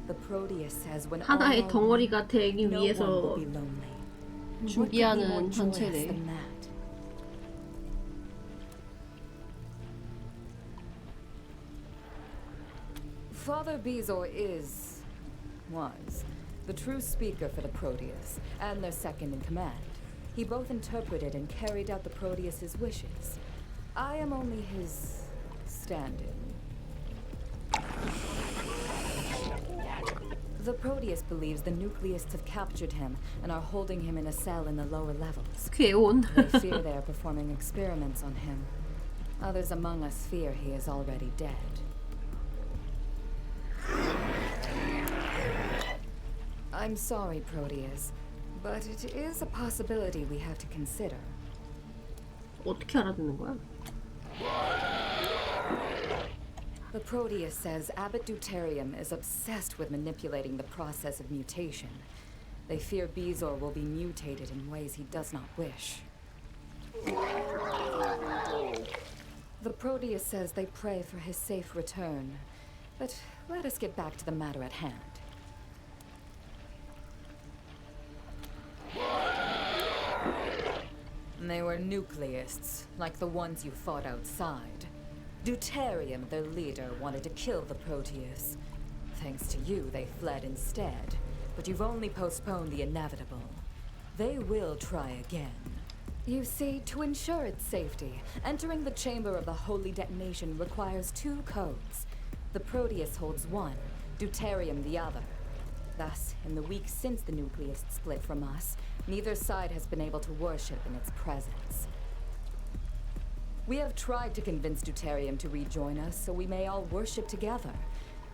The Proteus says when all 하나의 are 덩어리가 되기 no one will 위해서 be lonely. What could be 준비하는 more joyous 단체래. than that? Father Bezor was the true speaker for the Proteus and their second in command. He both interpreted and carried out the Proteus's wishes. I am only his stand-in. The Proteus believes the Nucleists have captured him and are holding him in a cell in the lower levels. 괴온. They fear they are performing experiments on him. Others among us fear he is already dead. I'm sorry, Proteus, but it is a possibility we have to consider. 어떻게 알아듣는 거야? The Proteus says Abbot Deuterium is obsessed with manipulating the process of mutation. They fear Bezor will be mutated in ways he does not wish. The Proteus says they pray for his safe return. But let us get back to the matter at hand. They were Nucleists, like the ones you fought outside. Deuterium, their leader, wanted to kill the Proteus. Thanks to you, they fled instead. But you've only postponed the inevitable. They will try again. You see, to ensure its safety, entering the chamber of the Holy Detonation requires 2 codes. The Proteus holds one, Deuterium the other. Thus, in the weeks since the Nucleists split from us, neither side has been able to worship in its presence. We have tried to convince Deuterium to rejoin us so we may all worship together,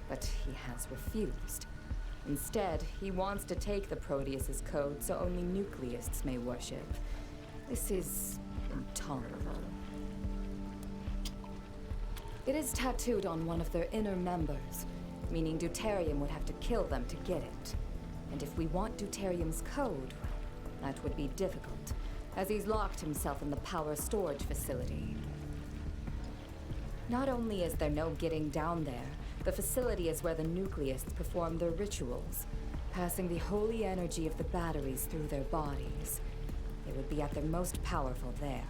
but he has refused. Instead, he wants to take the Proteus's code so only Nucleists may worship. This is intolerable. It is tattooed on one of their inner members, meaning Deuterium would have to kill them to get it. And if we want Deuterium's code, that would be difficult, as he's locked himself in the power storage facility. Not only is there no getting down there, the facility is where the Nucleists perform their rituals, passing the holy energy of the batteries through their bodies. They would be at their most powerful there.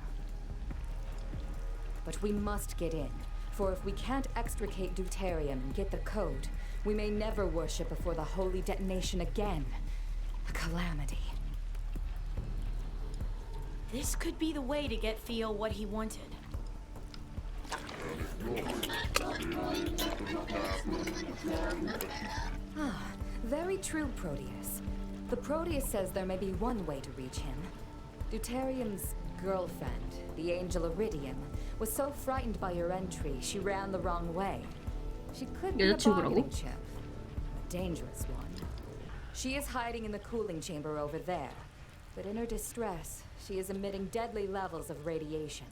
But we must get in, for if we can't extricate Deuterium and get the code, we may never worship before the Holy Detonation again. A calamity. This could be the way to get Theo what he wanted. Ah, very true, Proteus. The Proteus says there may be one way to reach him. Deuterium's girlfriend, the angel Iridium, was so frightened by your entry, she ran the wrong way. She could be a bargaining chip. A dangerous one. She is hiding in the cooling chamber over there. But in her distress, she is emitting deadly levels of radiation.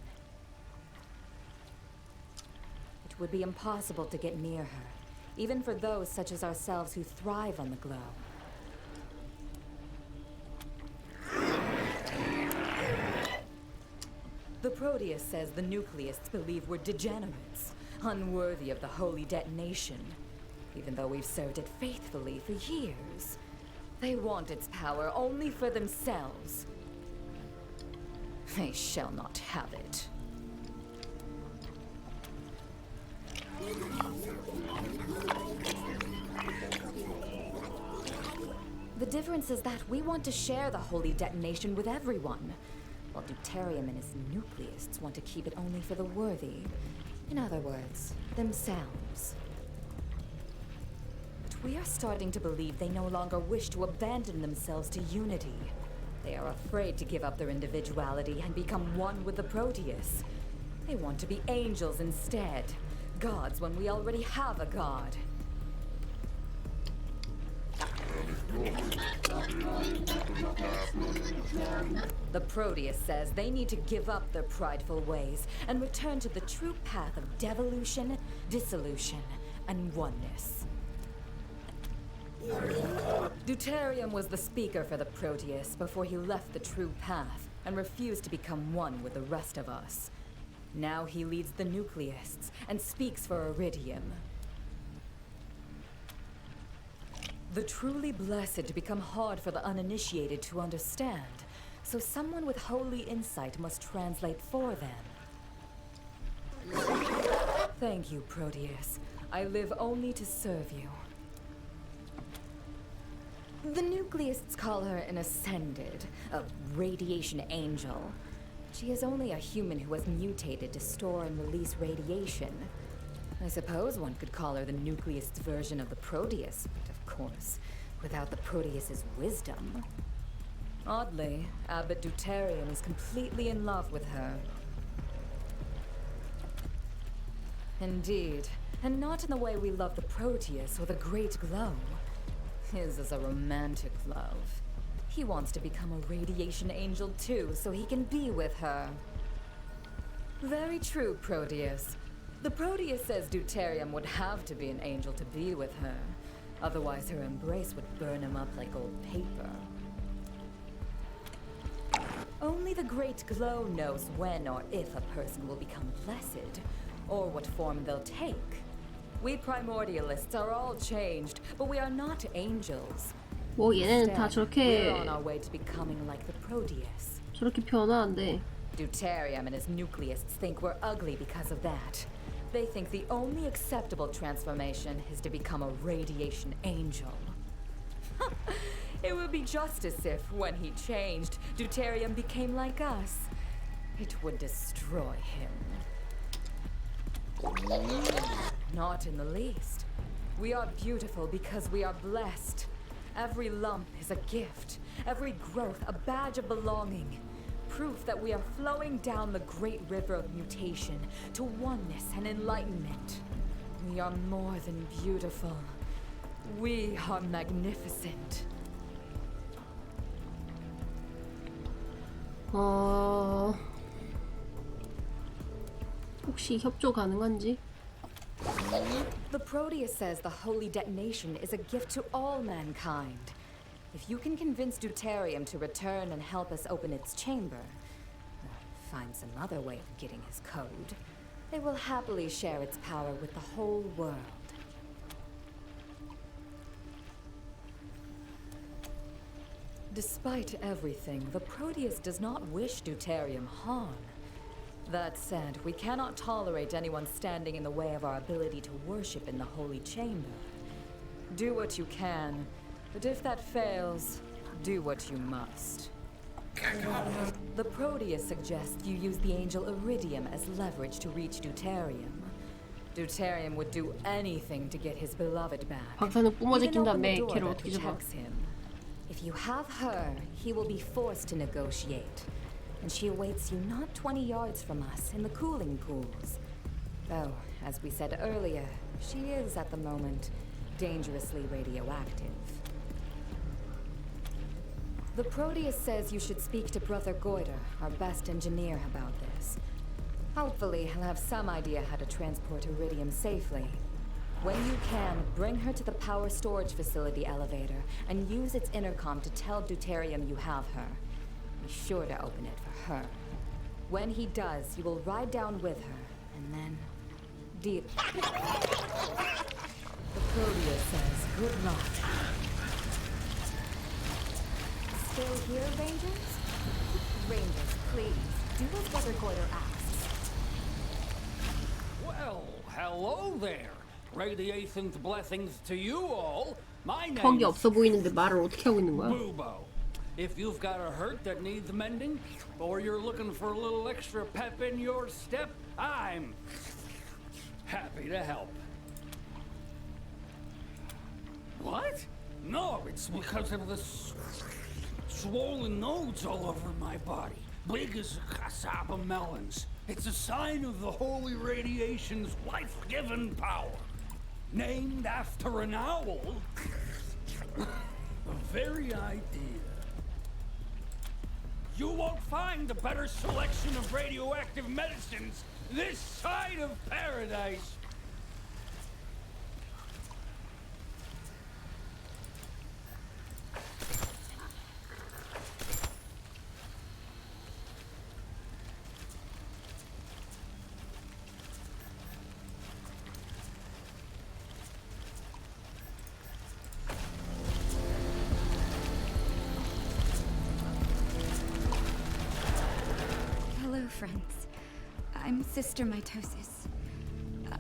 It would be impossible to get near her, even for those such as ourselves who thrive on the glow. The Proteus says the Nucleists believe we're degenerates, unworthy of the Holy Detonation. Even though we've served it faithfully for years, they want its power only for themselves. They shall not have it. The difference is that we want to share the Holy Detonation with everyone, while Deuterium and his Nucleists want to keep it only for the worthy. In other words, themselves. But we are starting to believe they no longer wish to abandon themselves to unity. They are afraid to give up their individuality and become one with the Proteus. They want to be angels instead. Gods when we already have a god. The Proteus says they need to give up their prideful ways and return to the true path of devolution, dissolution, and oneness. Deuterium was the speaker for the Proteus before he left the true path and refused to become one with the rest of us. Now he leads the Nucleists and speaks for Iridium. The truly blessed become hard for the uninitiated to understand, so someone with holy insight must translate for them. Thank you, Proteus. I live only to serve you. The nucleists call her an ascended, a radiation angel. She is only a human who has mutated to store and release radiation. I suppose one could call her the nucleist's version of the Proteus, but of course, without the Proteus's wisdom. Oddly, Abbot Deuterium is completely in love with her. Indeed, and not in the way we love the Proteus or the Great Glow. His is a romantic love. He wants to become a radiation angel too, so he can be with her. Very true, Proteus. The Proteus says Deuterium would have to be an angel to be with her. Otherwise, her embrace would burn him up like old paper. Only the Great Glow knows when or if a person will become blessed, or what form they'll take. We primordialists are all changed, but we are not angels. 뭐 얘네는 다 Instead, 저렇게 we're on our way to becoming like the Proteus. 저렇게 변화한대. Deuterium and his nucleists think we're ugly because of that. They think the only acceptable transformation is to become a radiation angel. It would be just as if, when he changed, Deuterium became like us. It would destroy him. Not in the least. We are beautiful because we are blessed. Every lump is a gift, every growth a badge of belonging. Proof that we are flowing down the great river of mutation to oneness and enlightenment. We are more than beautiful. We are magnificent. 혹시 협조 가능한지? The Proteus says the holy detonation is a gift to all mankind. If you can convince Deuterium to return and help us open its chamber, or find some other way of getting his code, they will happily share its power with the whole world. Despite everything, the Proteus does not wish Deuterium harm. That said, we cannot tolerate anyone standing in the way of our ability to worship in the holy chamber. Do what you can, but if that fails, do what you must. The Proteus suggests you use the angel Iridium as leverage to reach Deuterium. Deuterium would do anything to get his beloved back. 박사는 뿜어져 Even 낀 open the 다음에 door 걔를 that 어떻게 잡아? protects him. If you have her, he will be forced to negotiate. And she awaits you not 20 yards from us in the cooling pools. Though, as we said earlier, she is at the moment dangerously radioactive. The Proteus says you should speak to Brother Goiter, our best engineer, about this. Hopefully, he'll have some idea how to transport Iridium safely. When you can, bring her to the power storage facility elevator and use its intercom to tell Deuterium you have her. Be sure to open it for her. When he does, you will ride down with her, and then deal. The Proteus says, good luck. Still here, Rangers? Rangers, please, do as Brother Goiter asks. Well, hello there. Radiation's blessings to you all. My 턱이 name's 없어 보이는데 말을 어떻게 하고 있는 거야? Bubo. If you've got a hurt that needs mending, or you're looking for a little extra pep in your step, I'm happy to help. What? No, it's because of the swollen nodes all over my body. Big as cassava melons. It's a sign of the holy radiation's life-giving power. Named after an owl. The very idea. You won't find a better selection of radioactive medicines this side of paradise. friends. I'm Sister Mitosis.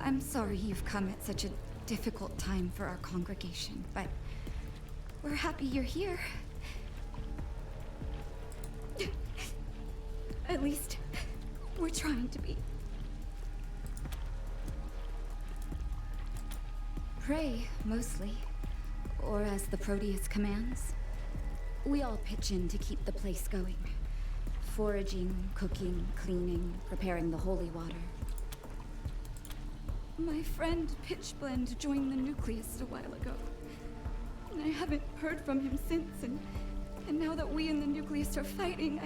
I'm sorry you've come at such a difficult time for our congregation, but we're happy you're here. At least, we're trying to be. Pray, mostly. Or as the Proteus commands. We all pitch in to keep the place going. Foraging, cooking, cleaning, preparing the holy water. My friend Pitchblend joined the Nucleus a while ago. And I haven't heard from him since, and now that we in the Nucleus are fighting,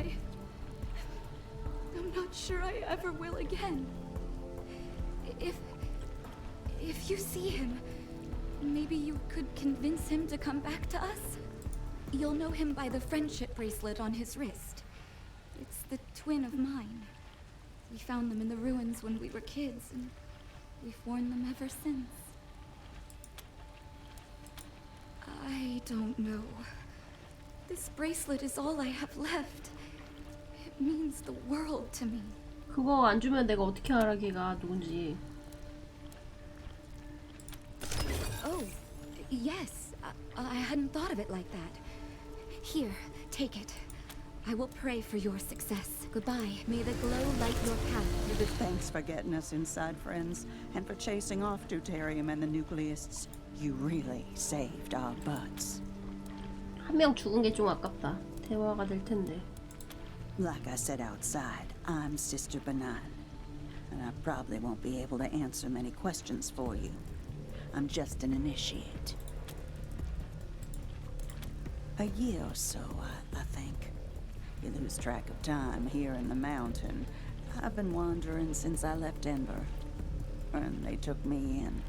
I'm not sure I ever will again. If you see him, maybe you could convince him to come back to us? You'll know him by the friendship bracelet on his wrist. It's the twin of mine. We found them in the ruins when we were kids, and we've worn them ever since. I don't know. This bracelet is all I have left. It means the world to me. 그거 안 주면 내가 어떻게 알아 걔가 누군지. Oh, yes. I hadn't thought of it like that. Here, take it. I will pray for your success. Goodbye. May the glow light your path. Thanks for getting us inside, friends, and for chasing off Deuterium and the Nucleists. You really saved our butts. 한 명 죽은 게 좀 아깝다. 대화가 될 텐데. Like I said outside, I'm Sister Benign, and I probably won't be able to answer many questions for you. I'm just an initiate. A year or so, I think. You lose track of time here in the mountain. I've been wandering since I left Denver, and they took me in.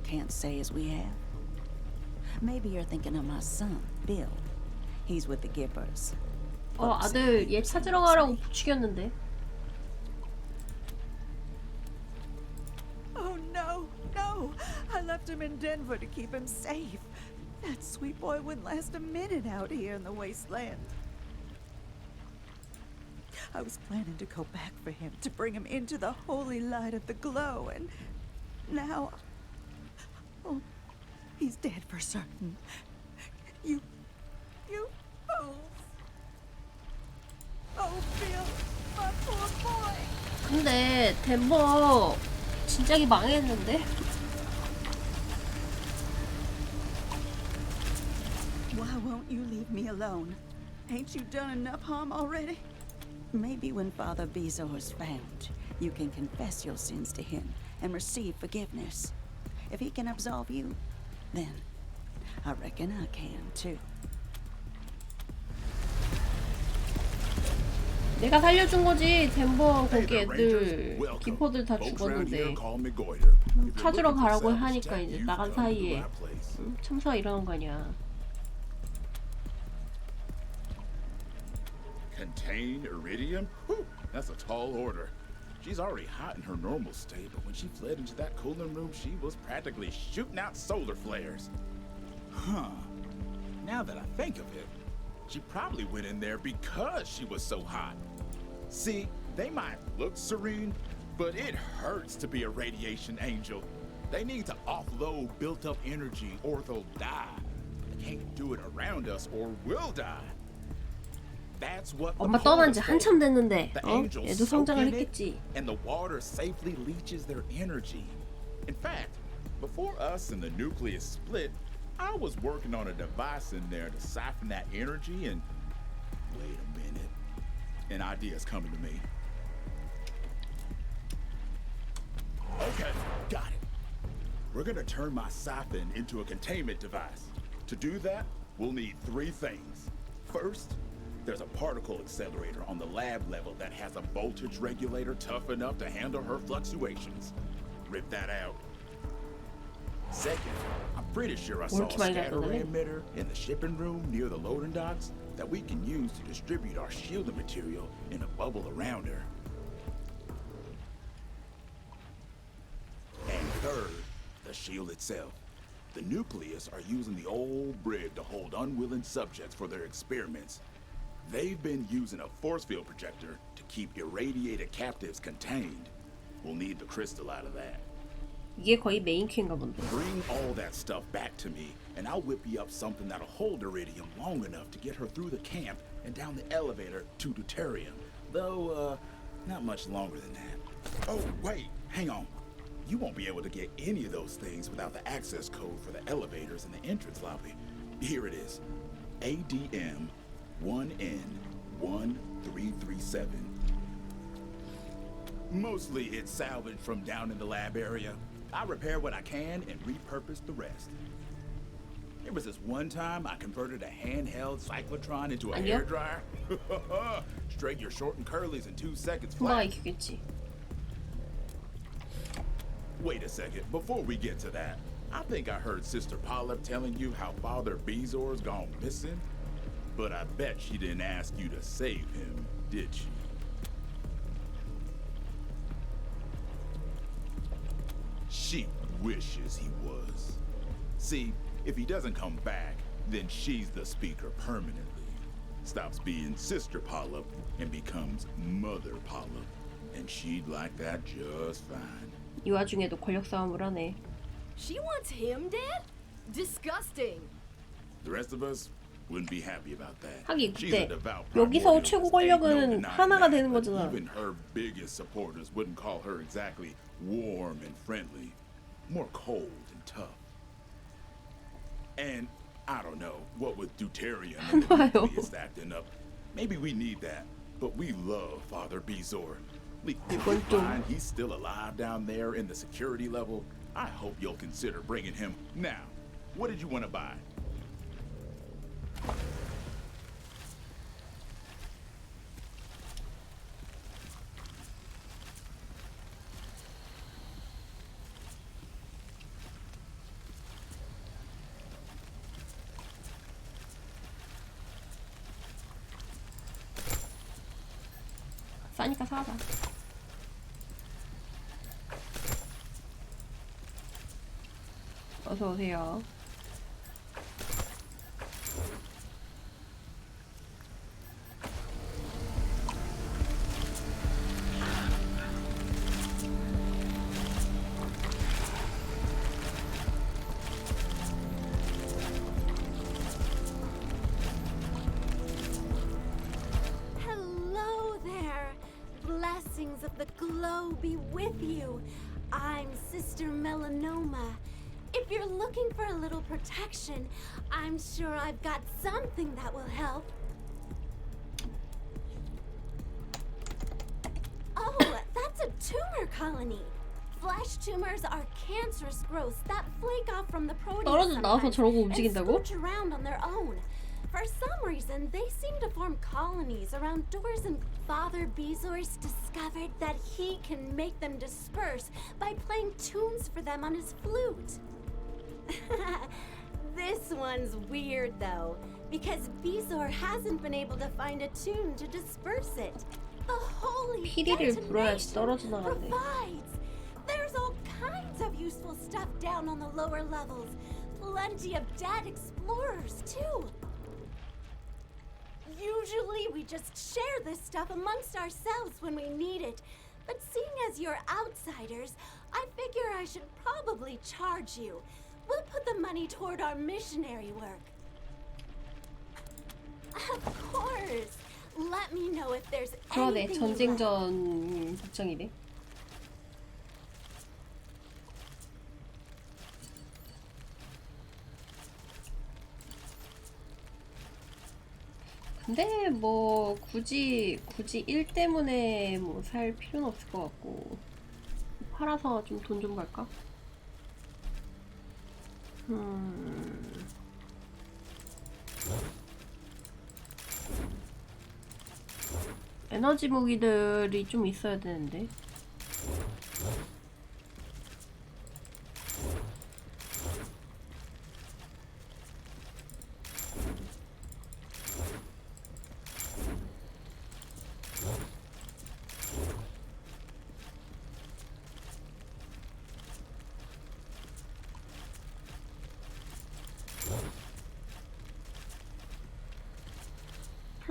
Can't say as we have. Maybe you're thinking of my son, Bill. He's with the Gippers. 아들 얘 찾으러 가라고 부추겼는데. Oh no, no! I left him in Denver to keep him safe. That sweet boy wouldn't last a minute out here in the wasteland. I was planning to go back for him, to bring him into the holy light of the glow, and now... Oh, he's dead for certain. You fools! Oh, Bill, my poor boy! 근데 덴버 진작에 망했는데. Why won't you leave me alone? Ain't you done enough harm already? Maybe when Father Bezor is found, you can confess your sins to him and receive forgiveness. If he can absolve you, then I reckon I can too. 내가 살려준 거지. 덴버 거기 애들 기포들 다 죽었는데 찾으러 가라고 하니까 이제 나간 사이에 참사가 일어난 거 아니야. Contain iridium? Whew, that's a tall order. She's already hot in her normal state, but when she fled into that cooling room, she was practically shooting out solar flares. Huh. Now that I think of it, she probably went in there because she was so hot. See, they might look serene, but it hurts to be a radiation angel. They need to offload built-up energy or they'll die. They can't do it around us or we'll die. That's what 엄마 떠난 지 한참 됐는데 the 어? angels 얘도 soak 성장을 in it, 했겠지. and the water safely leaches their energy. In fact, before us and the nucleus split, I was working on a device in there to siphon that energy and... Wait a minute. An idea's coming to me. Okay, got it. We're gonna turn my siphon into a containment device. To do that, we'll need three things. First, there's a particle accelerator on the lab level that has a voltage regulator tough enough to handle her fluctuations. Rip that out. Second, I'm pretty sure I saw a scattering emitter in the shipping room near the loading docks that we can use to distribute our shielding material in a bubble around her. And third, the shield itself. The nucleus are using the old brig to hold unwilling subjects for their experiments. They've been using a force field projector to keep irradiated captives contained. We'll need the crystal out of that. 이게 거의 메인 큐인가 본데. Bring all that stuff back to me, and I'll whip you up something that'll hold iridium long enough to get her through the camp and down the elevator to deuterium. Though, not much longer than that. Oh, wait, hang on. You won't be able to get any of those things without the access code for the elevators in the entrance lobby. Here it is. ADM 1N1337. Mostly it's salvaged from down in the lab area. I repair what I can and repurpose the rest. There was this one time I converted a handheld cyclotron into a 아니요. hairdryer. Straighten your short and curlies in 2 seconds 금방 flat. 익히겠지. Wait a second, before we get to that, I think I heard Sister Polyp telling you how Father Bezor's gone missing. But I bet she didn't ask you to save him, did she? She wishes he was. See, if he doesn't come back, then she's the speaker permanently. Stops being Sister Polyp and becomes Mother Polyp. And she'd like that just fine. 이 와중에도 권력 싸움을 하네. She wants him dead? Disgusting. The rest of us wouldn't be happy about that. 하긴 She's a 그때 devout 여기서 primordialist. 최고 Ain't no 권력은 denying 하나가 that, 되는 but 거잖아. Even her biggest supporters wouldn't call her exactly warm and friendly. More cold and tough. And I don't know, what with deuterium and the 한화요. nucleus acting up, maybe we need that. But we love Father Bezor. If you 이건 좀- find he's still alive down there in the security level, I hope you'll consider bringing him. Now, what did you want to buy? 싸니까 사자. 어서 오세요. Hello there. Blessings of the glow be with you. I'm Sister Melanoma. If you're looking for a little protection, I'm sure I've got something that will help. Oh, that's a tumor colony. Flesh tumors are cancerous growths that flake off from the proteus 떨어져 나와서 sometimes 저러고 and 움직인다고? scooch around on their own. For some reason, they seem to form colonies around doors, and Father Bezos discovered that he can make them disperse by playing tunes for them on his flute. This one's weird, though, because Bezor hasn't been able to find a tune to disperse it. The holy 피리를 불어야지 detonation 떨어져 나가네. provides. There's all kinds of useful stuff down on the lower levels. Plenty of dead explorers, too. Usually we just share this stuff amongst ourselves when we need it. But seeing as you're outsiders, I figure I should probably charge you. We'll put the money toward our missionary work. Of course. Let me know if there's 그러네. anything you like. 전쟁전 걱정이네. 근데 뭐 굳이 일 때문에 뭐 살 필요는 없을 것 같고 팔아서 좀 돈 좀 벌까? 에너지 무기들이 좀 있어야 되는데.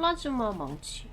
플라즈마 망치.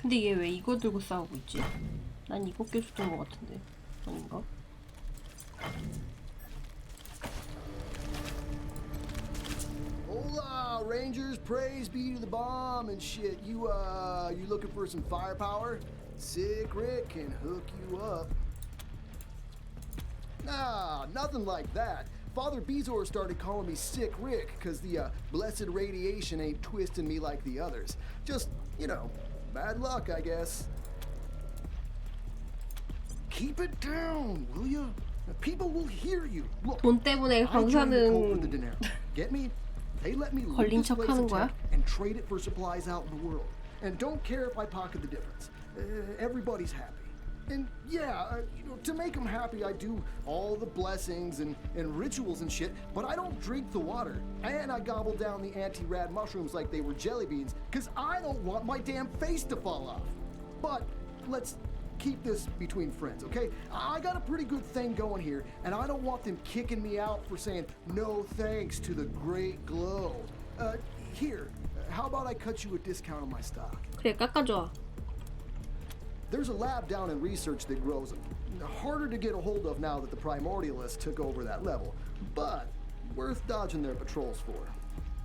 근데 얘 왜 이거 들고 싸우고 있지? 난 이거 껴줬던 것 같은데. 아닌가? Hola, Rangers, praise be to the bomb and shit. You looking for some firepower? Sick Rick can hook you up. Nah, nothing like that. Father Bezor started calling me Sick Rick because the blessed radiation ain't twisting me like the others. Just, you know, bad luck, I guess. Keep it down, will you? People will hear you. Look, 돈 때문에 I joined the cult for the 강사는 dinero. Get me? They let me 걸린 loot this 척 place 하는 of 거야? tech and trade it for supplies out in the world. And don't care if I pocket the difference. Everybody's happy. And yeah, you know, to make them happy, I do all the blessings and rituals and shit, but I don't drink the water. And I gobble down the anti-rad mushrooms like they were jelly beans, because I don't want my damn face to fall off. But let's keep this between friends, okay? I got a pretty good thing going here, and I don't want them kicking me out for saying no thanks to the great glow. Here, how about I cut you a discount on my stock? 그래 깎아줘. There's a lab down in research that grows them. Harder to get a hold of now that the primordialists took over that level, but worth dodging their patrols for.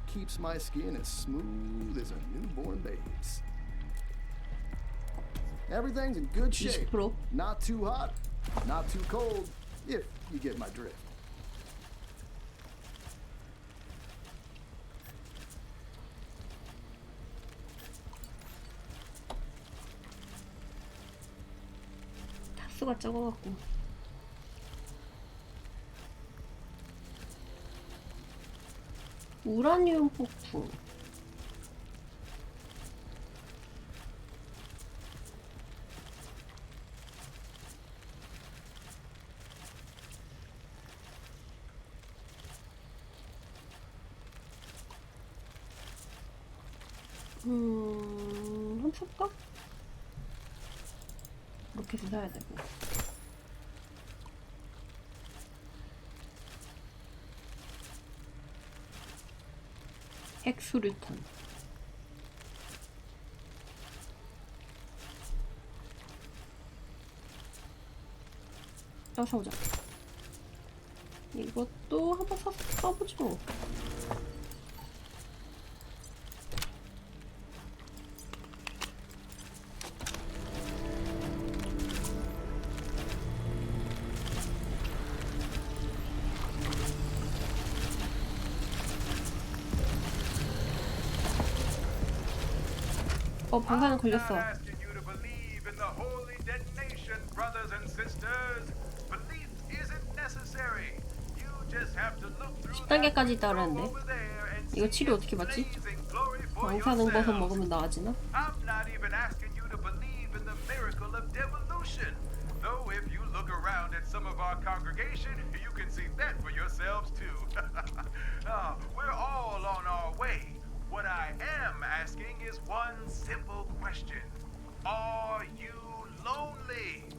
Keeps my skin as smooth as a newborn babe's. Everything's in good shape. 20%. Not too hot, not too cold, if you get my drift. 타수가 적어갖고. 우라늄 폭풍. 한번 살까? 이렇게 해서 사야 되고. 핵수류탄. 사오자. 이것도 한번 써보지 뭐. 방사능 걸렸어. (10단계까지) 있다 그랬는데 이거 치료 어떻게 받지? 방사능 버섯 먹으면 나아지나? Though if you look around at some of our congregation, you can see that for yourselves too. We're all on our way. What I am asking is one simple question. Are you lonely?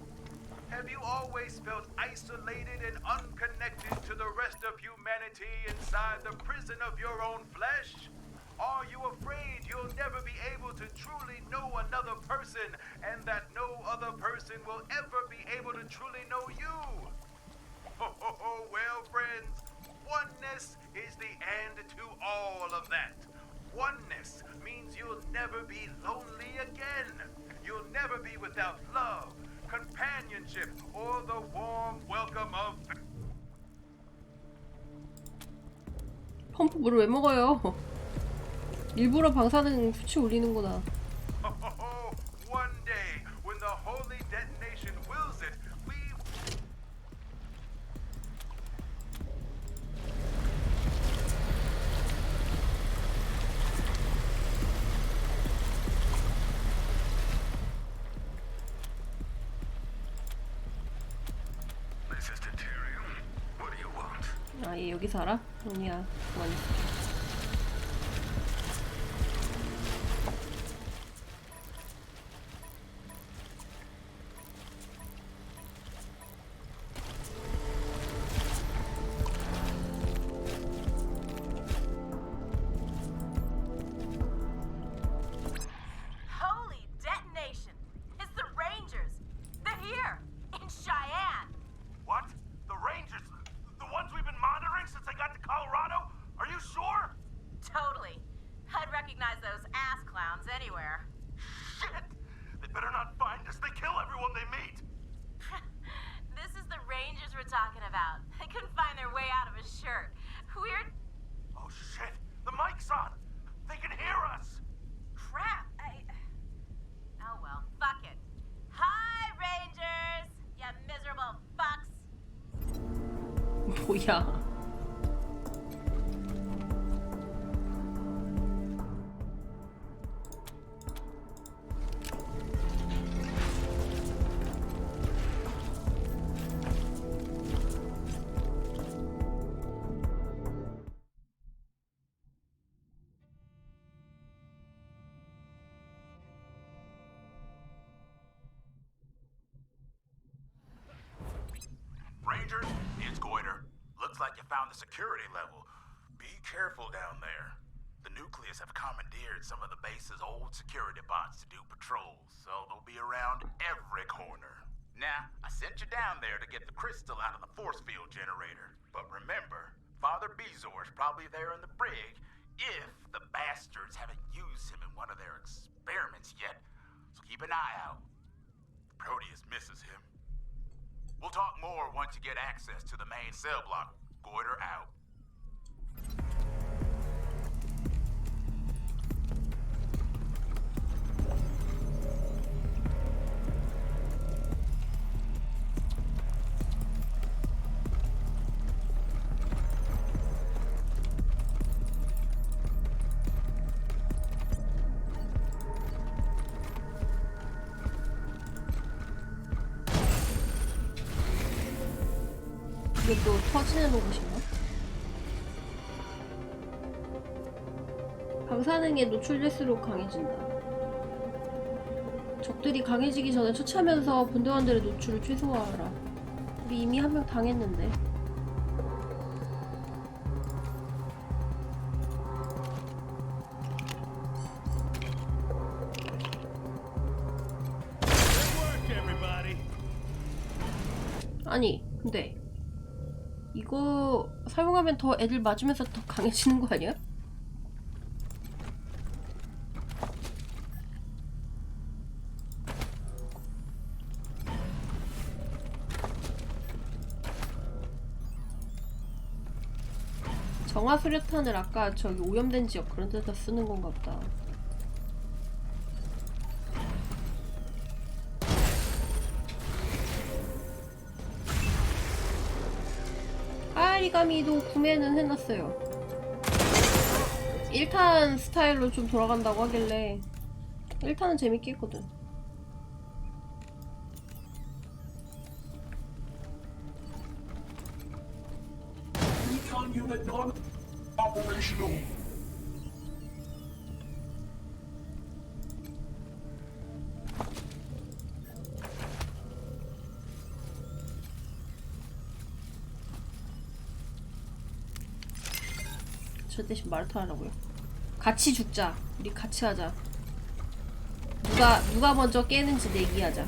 Have you always felt isolated and unconnected to the rest of humanity inside the prison of your own flesh? Are you afraid you'll never be able to truly know another person and that no other person will ever be able to truly know you? Well, friends, oneness is the end to all of that. Oneness means you'll never be lonely again. You'll never be without love, companionship, or the warm welcome of... 펌프 물을 왜 먹어요? 일부러 방사능 수치 올리는구나. One day, when the holy detonation wills it, we... 아, 얘 여기 살아? 아니야. 가만히 있어. Holy detonation! It's the Rangers! They're here! In Cheyenne! What? The Rangers? The ones we've been monitoring since I got to Colorado? Are you sure? Totally. I'd recognize those ass clowns anywhere. Shit! They better not find us. They kill everyone they meet. This is the Rangers we're talking about. They couldn't find their way out of a shirt. Weird. Oh shit! The mic's on! They can hear us! Crap! Oh well, fuck it. Hi, Rangers! You miserable fucks! 뭐야? Rangers, it's Goiter. Looks like you found the security level. Be careful down there. The Nucleus have commandeered some of the base's old security bots to do patrols, so they'll be around every corner. Now, I sent you down there to get the crystal out of the force field generator. But remember, Father Bezor's probably there in the brig if the bastards haven't used him in one of their experiments yet. So keep an eye out. Proteus misses him. We'll talk more once you get access to the main cell block. Goiter out. 이게 또 터지는 로봇인가? 방사능에 노출될수록 강해진다. 적들이 강해지기 전에 처치하면서 분대원들의 노출을 최소화하라. 우리 이미 한 명 당했는데. 아니, 근데 이거 사용하면 더 애들 맞으면서 더 강해지는 거 아니야? 정화 수류탄을 아까 저기 오염된 지역 그런 데다 쓰는 건가 보다. 하리가미도 구매는 해놨어요. 1탄 스타일로 좀 돌아간다고 하길래 1탄은 재밌게 했거든. 저 대신 말투 하라고요. 같이 죽자. 우리 같이 하자. 누가 먼저 깨는지 내기하자.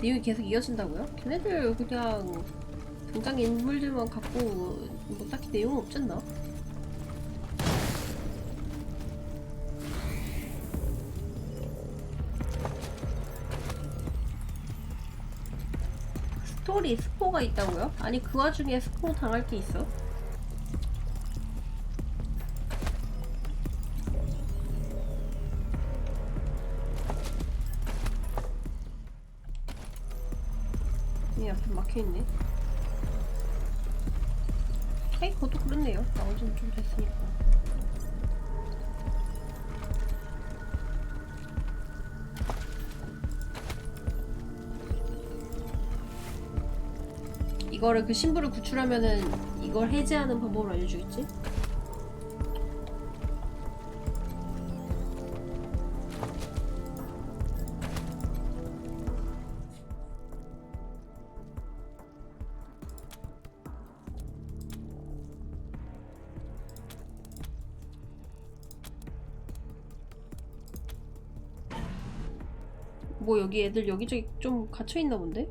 내용이 계속 이어진다고요? 걔네들 그냥 등장 인물들만 갖고 뭐 딱히 내용은 없잖아. 스토리 스포가 있다고요? 아니 그 와중에 스포 당할 게 있어? 이 앞에 막혀있네. 하긴 그것도 그렇네요. 나온 지는 좀 됐으니까. 이거를 그 신부를 구출하면은 이걸 해제하는 방법을 알려주겠지? 뭐 여기 애들 여기저기 좀 갇혀있나 본데?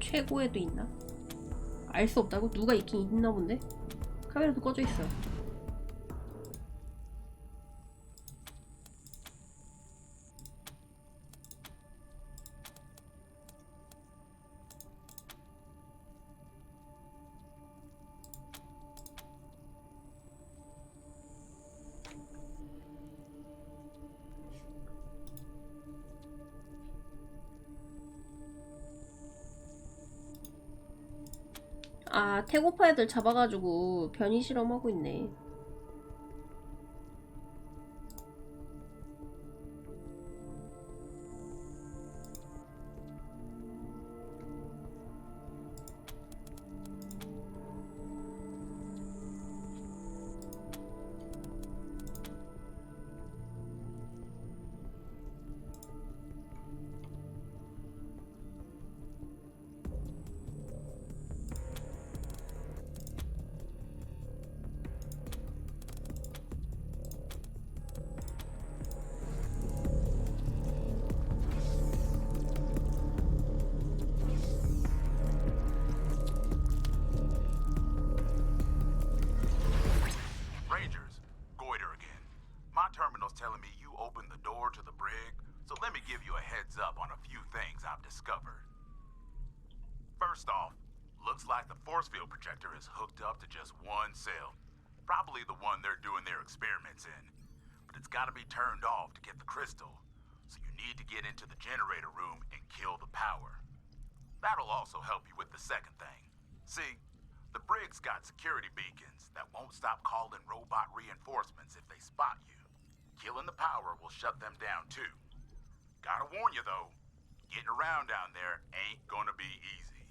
최고에도 있나? 알 수 없다고? 누가 있긴 있나 본데? 카메라도 꺼져 있어. 아, 태고파 애들 잡아가지고 변이 실험하고 있네. Telling me you opened the door to the brig, so let me give you a heads up on a few things I've discovered. First off, looks like the force field projector is hooked up to just one cell, probably the one they're doing their experiments in. But it's got to be turned off to get the crystal, so you need to get into the generator room and kill the power. That'll also help you with the second thing. See, the brig's got security beacons that won't stop calling robot reinforcements if they spot you. Killing the power will shut them down too. Gotta warn you though, getting around down there ain't gonna be easy.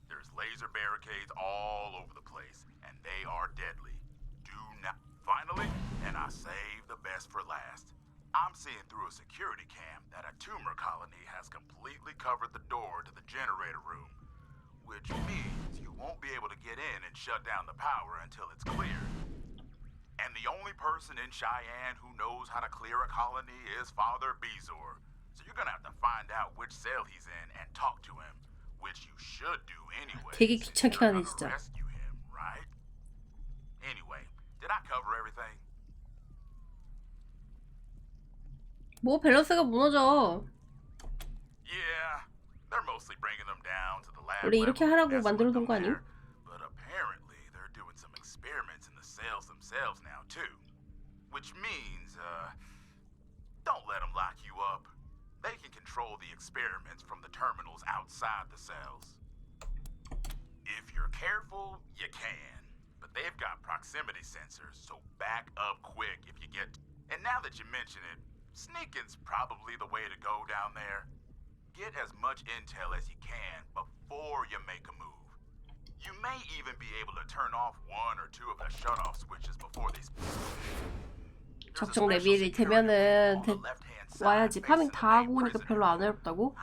There's laser barricades all over the place, and they are deadly. Do not... Finally, and I saved the best for last. I'm seeing through a security cam that a tumor colony has completely covered the door to the generator room, which means you won't be able to get in and shut down the power until it's cleared. And the only person in Cheyenne who knows how to clear a colony is Father Bezor. So you're gonna have to find out which cell he's in and talk to him, which you should do anyway. 되게 귀찮게 하네 진짜. Rescue him, right? Anyway, did I cover everything? 뭐 밸런스가 무너져. Yeah, they're mostly bringing them down to the lab. 원래 이렇게 하라고 만들어 놓은 거 아니? But apparently they're doing some experiments in the cells themselves now too. Which means, don't let them lock you up. They can control the experiments from the terminals outside the cells. If you're careful, you can. But they've got proximity sensors, so back up quick if you get... And now that you mention it, sneaking's probably the way to go down there. Get as much intel as you can before you make a move. You may even be able to turn off one or two of the shut-off switches before they... 적정 레벨이 되면은 와야지. 파밍 다 하고 오니까 별로 안 어렵다고?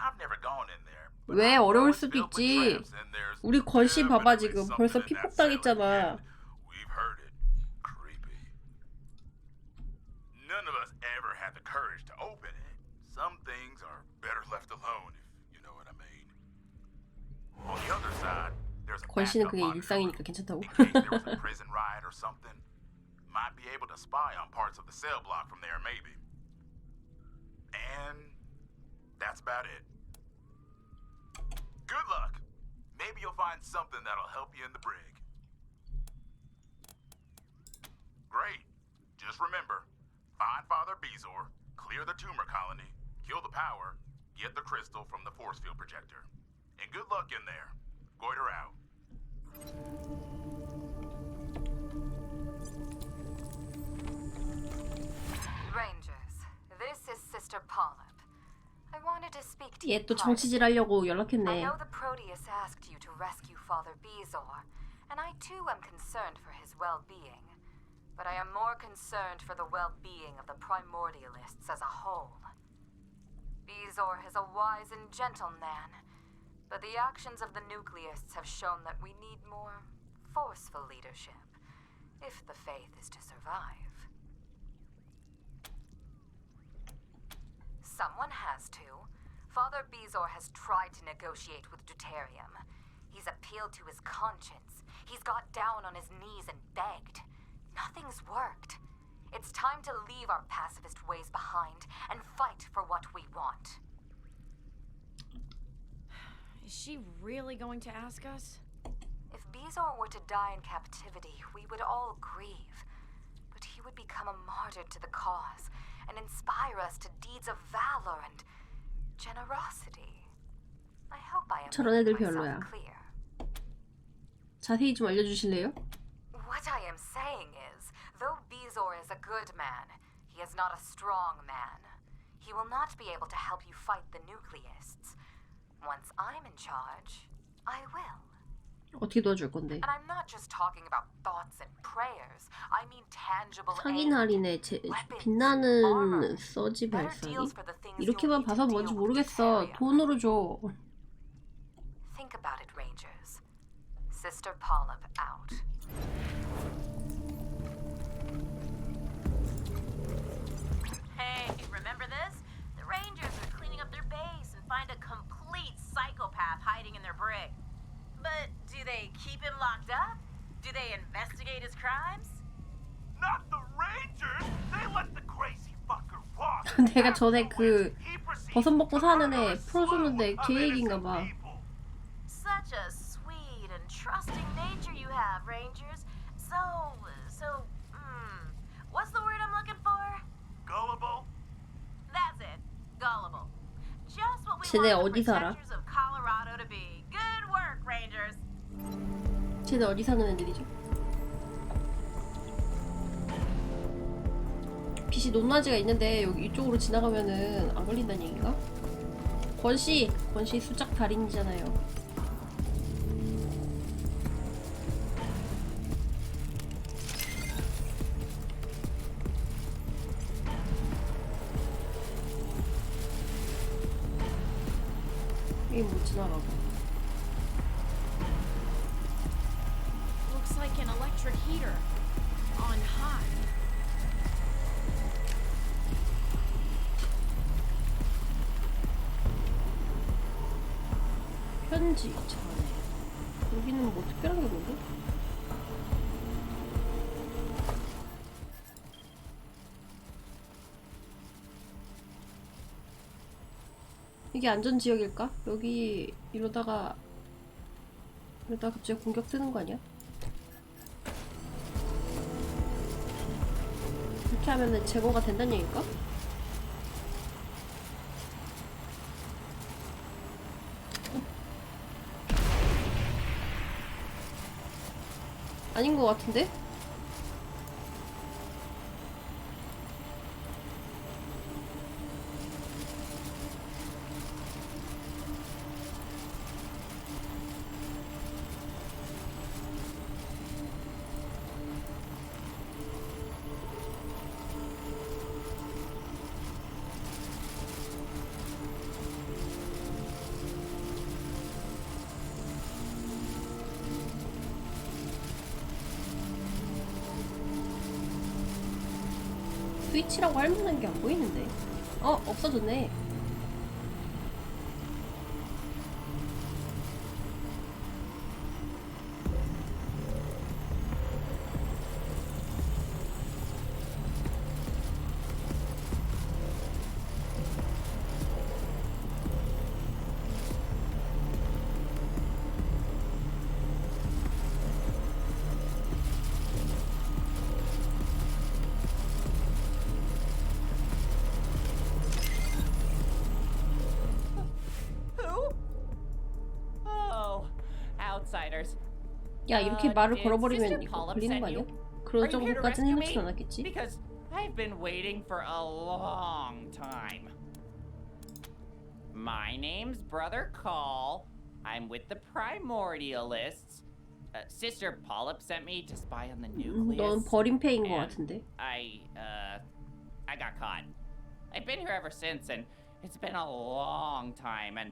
왜 어려울 수도 있지. 우리 걸씨 봐봐 지금 벌써 피폭당했잖아. None of us ever had the courage to open it. Some things are better left alone, if you know what I mean. 권씨는 그게 일상이니까 괜찮다고. In case there was a prison riot or something. Might be able to spy on parts of the cell block from there, maybe. And that's about it. Good luck. Maybe you'll find something that'll help you in the brig. Great. Just remember, find Father Bezor, clear the tumor colony, kill the power, get the crystal from the force field projector. And good luck in there. Goiter out. Rangers, this is Sister Polyp. I wanted to speak to 얘 you 또 정치질 하려고 I 연락했네. know the Proteus asked you to rescue Father Bezor, and I too am concerned for his well-being. But I am more concerned for the well-being of the Primordialists as a whole. Bezor is a wise and gentle man, but the actions of the Nucleists have shown that we need more forceful leadership, if the faith is to survive. Someone has to. Father Bezor has tried to negotiate with Deuterium. He's appealed to his conscience. He's got down on his knees and begged. Nothing's worked. It's time to leave our pacifist ways behind and fight for what we want. Is she really going to ask us? If Bezor were to die in captivity, we would all grieve. But he would become a martyr to the cause and inspire us to deeds of valor and generosity. I hope I am 저런 애들 making 별로야. myself clear. 자세히 좀 알려주실래요? What I am saying is, though Bezor is a good man, he is not a strong man. He will not be able to help you fight the Nucleists. Once I'm in charge, I will. 어떻게 도와줄 건데? And I'm not just talking about thoughts and prayers. I mean tangible 상인 aid. 할인에 빛나는 서지 발사기? 이렇게만 봐서 뭔지 모르겠어. 돈으로 줘. Think about it, Rangers. Sister Polyp out. Hey, remember this? The Rangers are cleaning up their base and find a complete psychopath hiding in their brig. But do they keep him locked up? Do they investigate his crimes? Not the Rangers! They let the crazy fucker walk! 내가 전에 그 버섯 먹고 사는 애 풀어줬는데 걔 얘기인가 봐. Such a sweet and trusting nature you have, Rangers. What's the word I'm looking for? Gullible? That's it. Gullible. Just what we 쟤네 want the 어디 살아? protectors of Colorado to be. Good work, Rangers. 쟤네 어디 사는 애들이죠? 빛이 높낮이가 있는데 여기 이쪽으로 지나가면은 안 걸린다는 얘기인가? 권씨 수작 달인이잖아요. 여기 못 지나가고. Looks like an electric heater. On high. 편지 전에. 여기는 뭐 특별한 게 뭔데? 이게 안전지역일까? 여기 이러다가 갑자기 공격 뜨는 거 아니야? 이렇게 하면은 제거가 된다는 얘기일까? 아닌 것 같은데? 스위치라고 할 만한 게 안 보이는데. 없어졌네. matters. 야, 이렇게 말을 Did 걸어버리면 Sister 이거 Polyp 걸리는 send 거 아니야? you? 그런 Are you here to 정도까지는 rescue 해놓진 me? 않았겠지? Because I've been waiting for a long time. My name's Brother Call. I'm with the Primordialists. Sister Polyp sent me to spy on the nucleus. 넌 버림패인 거 and 같은데? I got caught. I've been here ever since, and it's been a long time, and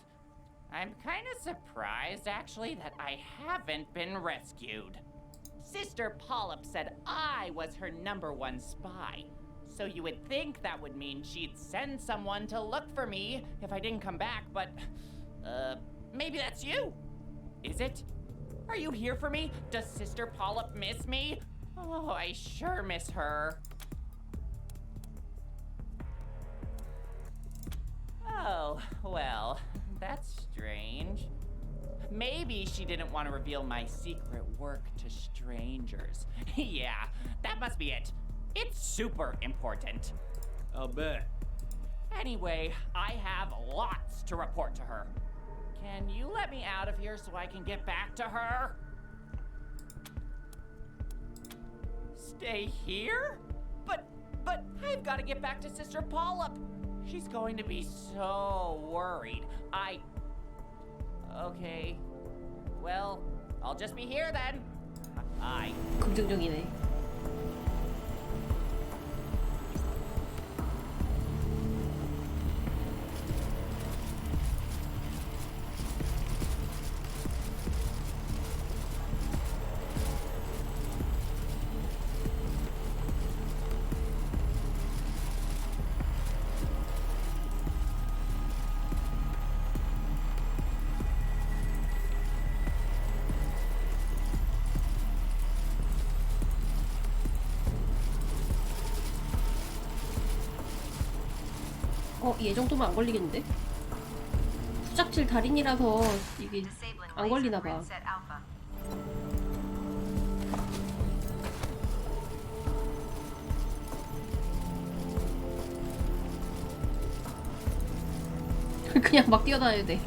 I'm kind of surprised, actually, that I haven't been rescued. Sister Polyp said I was her #1 spy, so you would think that would mean she'd send someone to look for me if I didn't come back, but, maybe that's you? Is it? Are you here for me? Does Sister Polyp miss me? Oh, I sure miss her. Oh, well, that's strange. Maybe she didn't want to reveal my secret work to strangers. Yeah, that must be it. It's super important. I'll bet. Anyway, I have lots to report to her. Can you let me out of here so I can get back to her? Stay here? But I've got to get back to Sister Polyp. She's going to be so worried. Okay. Well, I'll just be here then. Bye. 긍정적이네. 얘 정도면 안 걸리겠는데? 수작질 달인이라서 이게 안 걸리나봐. 그냥 막 뛰어다녀야 돼.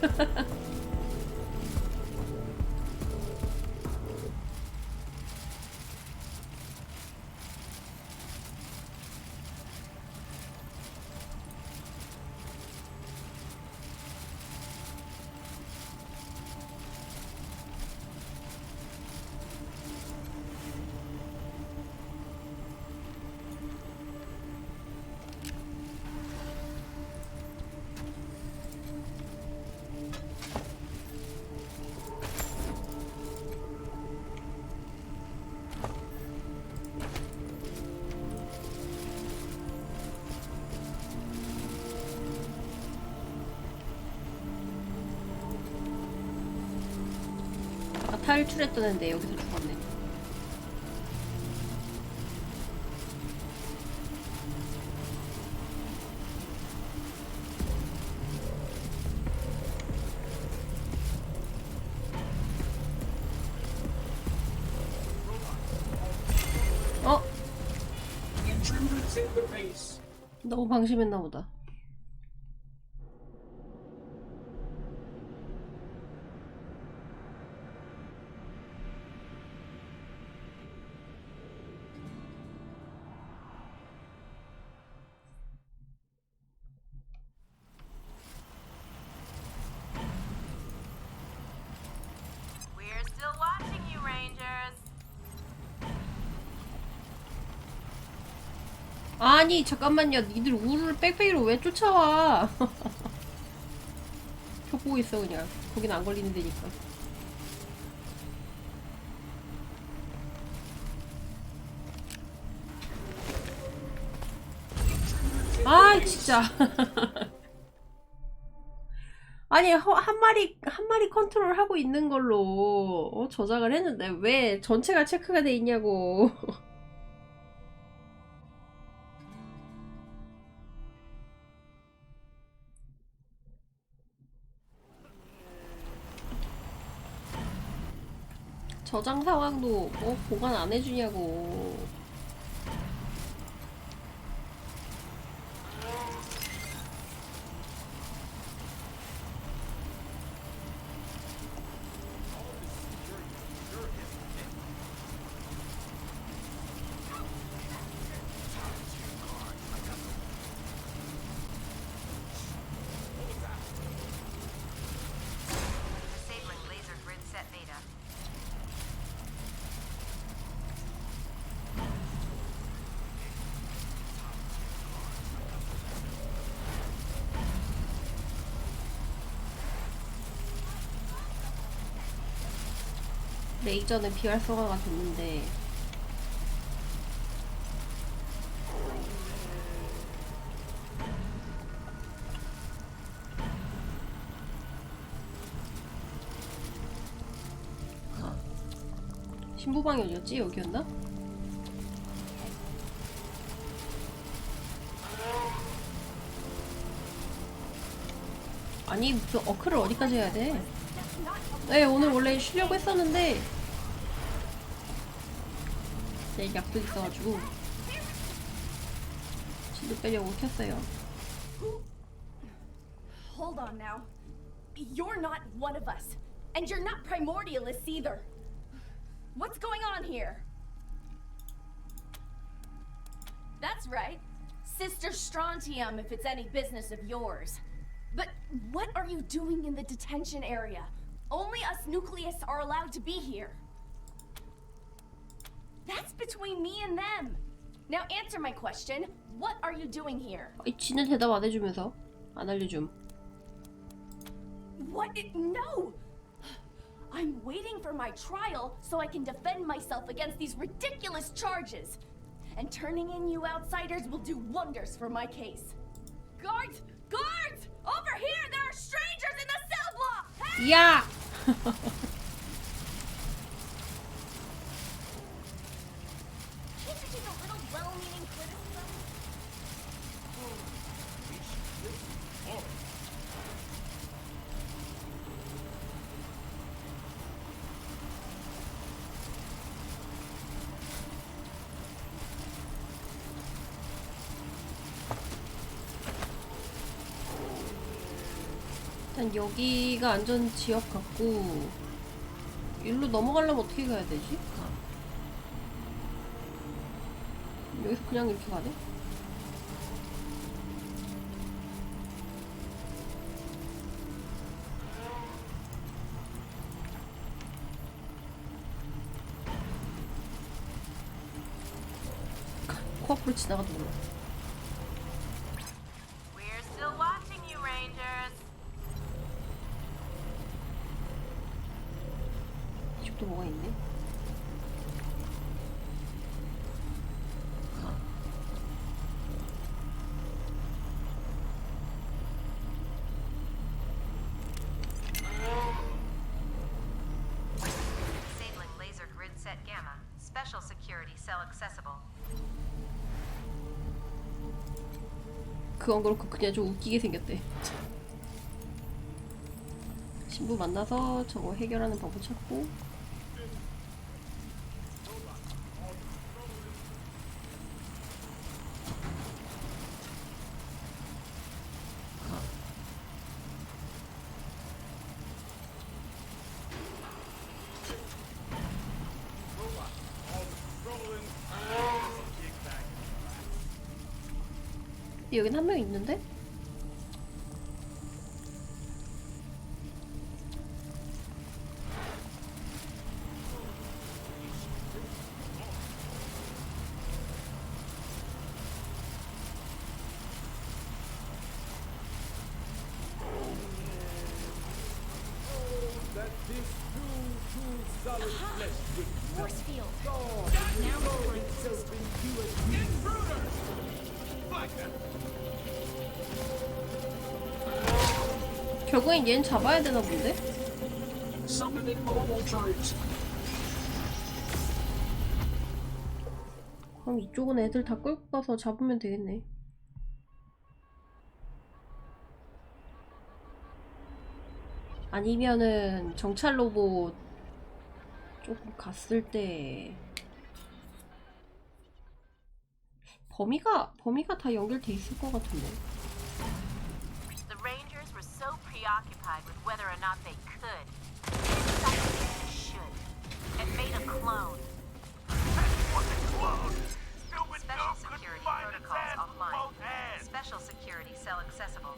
탈출했다는데 여기서 죽었네. 너무 방심했나 보다. 아니 잠깐만요. 니들 우르를 빽빽이로 왜 쫓아와? 표 보고 있어 그냥. 거긴 안 걸리는 데니까. 아이 진짜. 아니 한 마리 컨트롤 하고 있는 걸로 저장을 했는데 왜 전체가 체크가 돼 있냐고. 저장 상황도 보관 안 해주냐고. 레이저는 비활성화가 됐는데 신부방이 어디였지? 여기였나? 아니 무슨 어크를 어디까지 해야 돼? 네 오늘 원래 쉬려고 했었는데 내일 약속 있어가지고 진도 빼려고 켰어요. Hold on now. You're not one of us. And you're not primordialists either. What's going on here? That's right. Sister Strontium, if it's any business of yours. But what are you doing in the detention area? Only us Nucleus are allowed to be here. That's between me and them. Now answer my question. What are you doing here? 지는 대답 안 해주면서 안 알려줌. What? No! I'm waiting for my trial so I can defend myself against these ridiculous charges. And turning in you outsiders will do wonders for my case. Guards! Guards! Over here! There are strangers in the cell block! Hey! 야! Can't you take a little well-meaning criticism? 일단 여기가 안전 지역 같고 일로 넘어가려면 어떻게 가야 되지? 여기서 그냥 이렇게 가네? 코앞으로 지나가도 몰라. We're still watching you, Rangers. 이쪽도 뭐가 있네? Disabling laser grid set gamma. Special security cell accessible. 그건 그렇고 그냥 좀 웃기게 생겼대. 신부 만나서 저거 해결하는 방법 찾고 여긴 한 명 있는데? Force field. 결국엔 얘는 잡아야 되나 본데? 그럼 이쪽은 애들 다 끌고 가서 잡으면 되겠네. 아니면은 정찰 로봇 조금 갔을 때 범위가 다 연결돼 있을 것 같은데. The Rangers were so preoccupied with whether or not they could, they decided they should, and made a clone. Special security protocols offline. Special security cell accessible.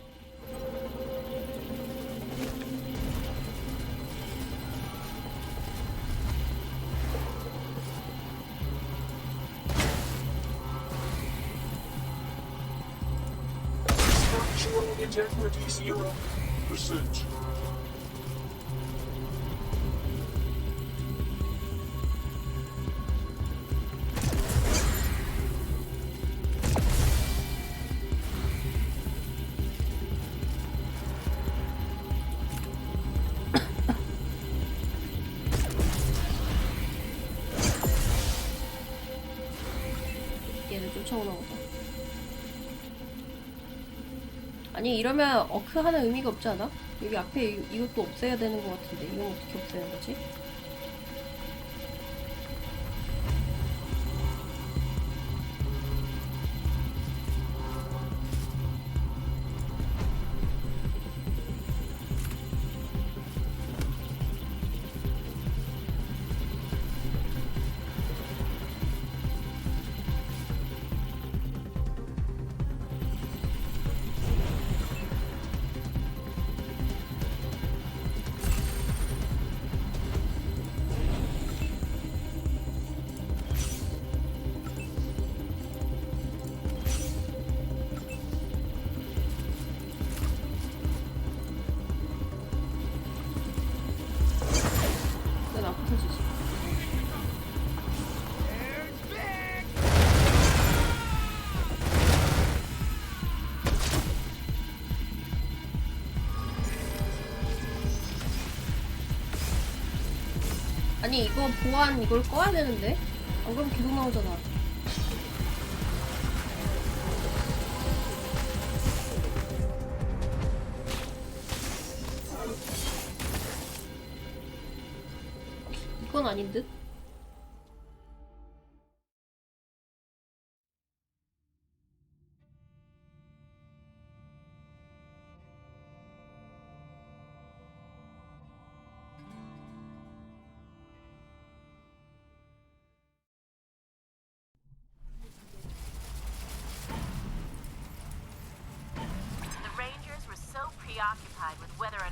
Structural integrity 0%. 쫓아오나 보다. 아니 이러면 어크 하는 의미가 없지 않아? 여기 앞에 이것도 없애야 되는 것 같은데 이건 어떻게 없애는 거지? 아니 이거 보안 이걸 꺼야 되는데? 안 그러면 계속 나오잖아. 이건 아닌 듯?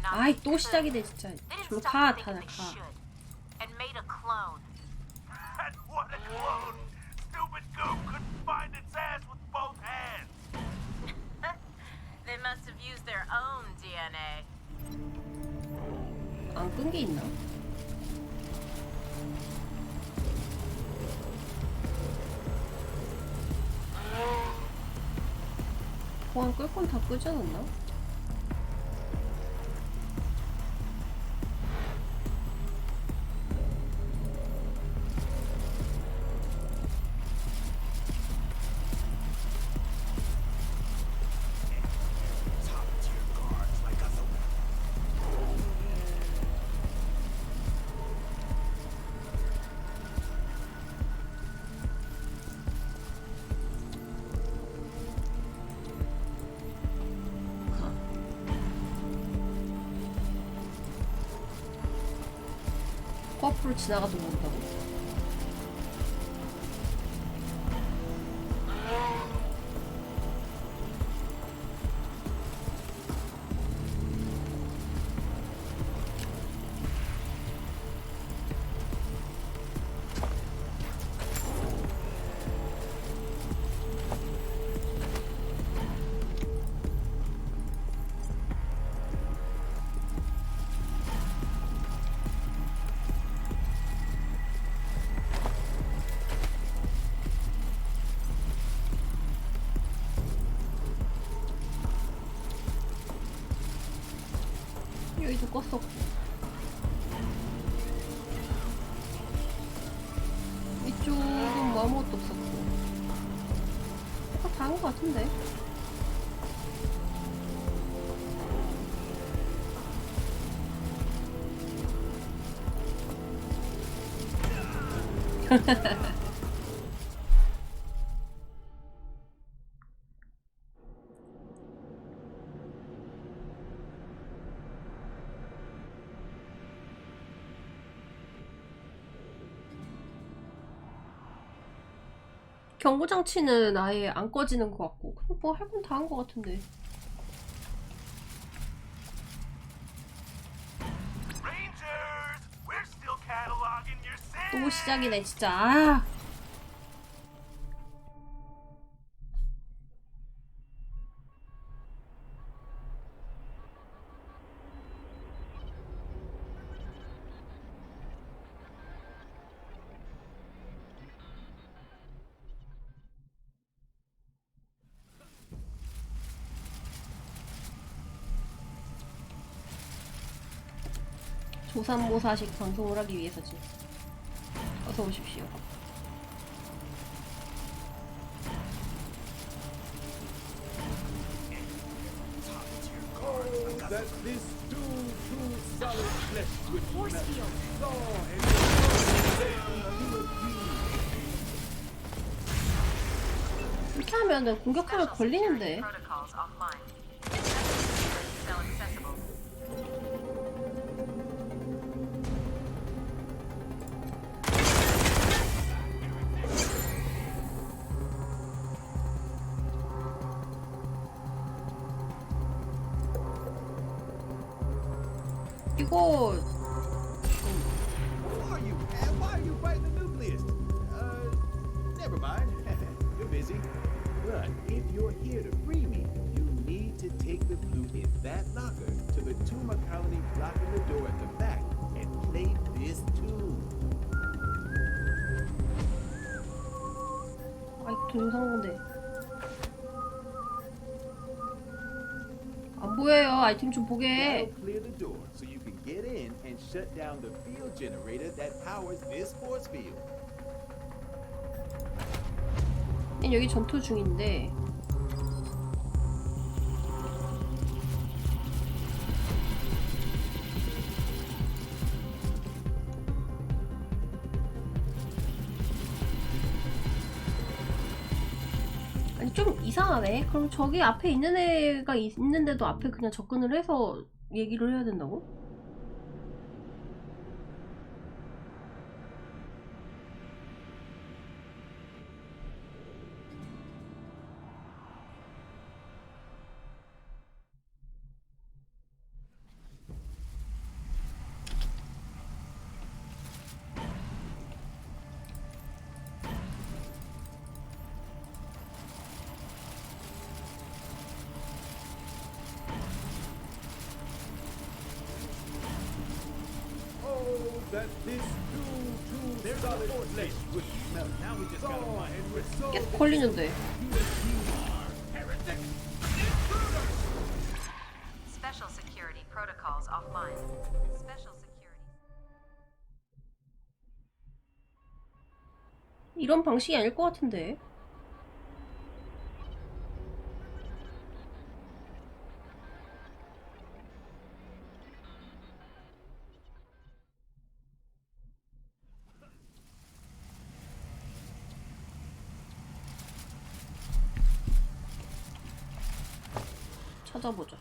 아이 또 시작이네 진짜. 저로 가 다들 가. And made a clone. And what a clone! Stupid goop couldn't find its ass with both hands. They must have used their own DNA. 안 끈 게 있나? 보안 끌 건 다 끄지 않았나? 코앞으로 지나가도 모른다고? 여기도 껐어. 이쪽은 뭐 아무것도 없었고. 아까 다 한 것 같은데. 경고장치는 아예 안 꺼지는 것 같고 그냥 뭐 할 건 다 한 것 같은데. 또 시작이네 진짜. 아. 조삼모사식 방송을 하기 위해서지. 어서 오십시오. that this stew too solid flesh would Force melt. field. Thaw and 이렇게 하면은 공격하면 걸리는데. Protocols offline. Still accessible. 이거 who are you? And why are you fighting the nucleus? Never mind. You're busy. But if you're here to free me, you need to take the flute in that locker to the tumor colony blocking the door at the back and play this tune. 아이 동영상 건데 안 보여요. 아이템 좀 보게. That'll clear the door so you can get in and shut down the field generator that powers this force field. 여기 전투 중인데 아니 좀 이상하네. 그럼 저기 앞에 있는 애가 있는데도 앞에 그냥 접근을 해서 얘기를 해야 된다고? That this too solid flesh would melt. Now we just gotta find it. 계속 걸리는데. Special security protocols offline. Special security. 이런 방식이 아닐 것 같은데. 찾아보자.